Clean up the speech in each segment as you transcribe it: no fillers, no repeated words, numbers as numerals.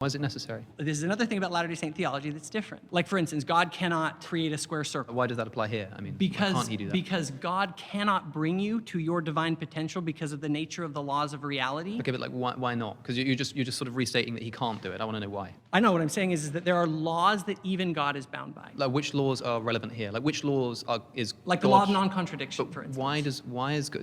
Why is it necessary? This is another thing about Latter-day Saint theology that's different. Like, for instance, God cannot create a square circle. Why does that apply here? I mean, why can't he do that? Because God cannot bring you to your divine potential because of the nature of the laws of reality. Okay, but like, why not? Because you're just sort of restating that he can't do it. I want to know why. I know what I'm saying is that there are laws that even God is bound by. Like, which laws are relevant here? Like, which laws is Like the law of non-contradiction, for instance.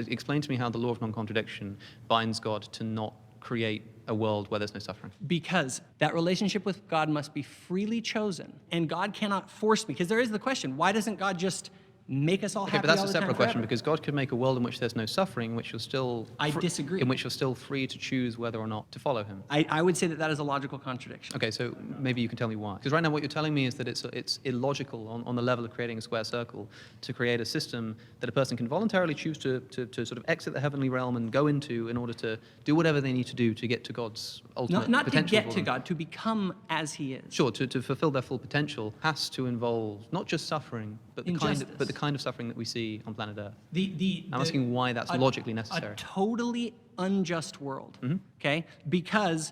Explain to me how the law of non-contradiction binds God to not create a world where there's no suffering? Because that relationship with God must be freely chosen, and God cannot force me. Because there is the question, why doesn't God just make us all happy all the time? Okay, but that's a separate question, forever? because God could make a world in which there's no suffering, in which you're still I disagree. in which you're still free to choose whether or not to follow him. I would say that that is a logical contradiction. Okay, so maybe you can tell me why. Because right now what you're telling me is that it's illogical on the level of creating a square circle to create a system that a person can voluntarily choose to sort of exit the heavenly realm and go into in order to do whatever they need to do to get to God's ultimate Not to potential. get to God, to become as he is. Sure, to fulfill their full potential has to involve not just suffering, but the kind of suffering that we see on planet Earth. I'm asking why that's logically necessary. A totally unjust world, okay? Because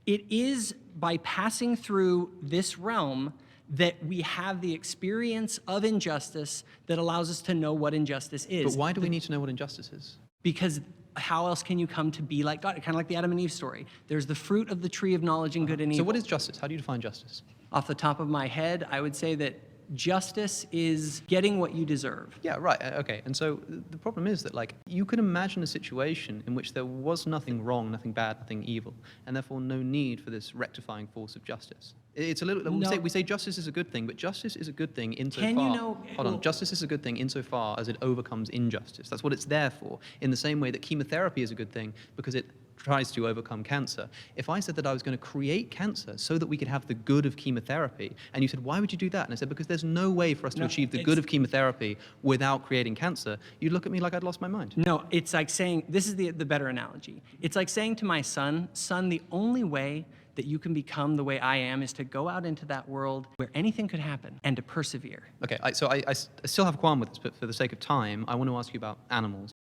it is by passing through this realm that we have the experience of injustice that allows us to know what injustice is. But why do we need to know what injustice is? Because how else can you come to be like God? Kind of like the Adam and Eve story. There's the fruit of the tree of knowledge and good and evil. So what is justice? How do you define justice? Off the top of my head, I would say that justice is getting what you deserve. Yeah, right. Okay. And so the problem is that, like, you can imagine a situation in which there was nothing wrong, nothing bad, nothing evil, and therefore no need for this rectifying force of justice. It's a little. We say justice is a good thing, but justice is a good thing insofar. Hold on. Justice is a good thing insofar as it overcomes injustice. That's what it's there for. In the same way that chemotherapy is a good thing because it tries to overcome cancer. If I said that I was going to create cancer so that we could have the good of chemotherapy, and you said, why would you do that? And I said, because there's no way for us to achieve the good of chemotherapy without creating cancer, you'd look at me like I'd lost my mind. No, it's like saying, this is the better analogy. It's like saying to my son, the only way that you can become the way I am is to go out into that world where anything could happen and to persevere. Okay, so I still have a qualm with this, but for the sake of time, I want to ask you about animals.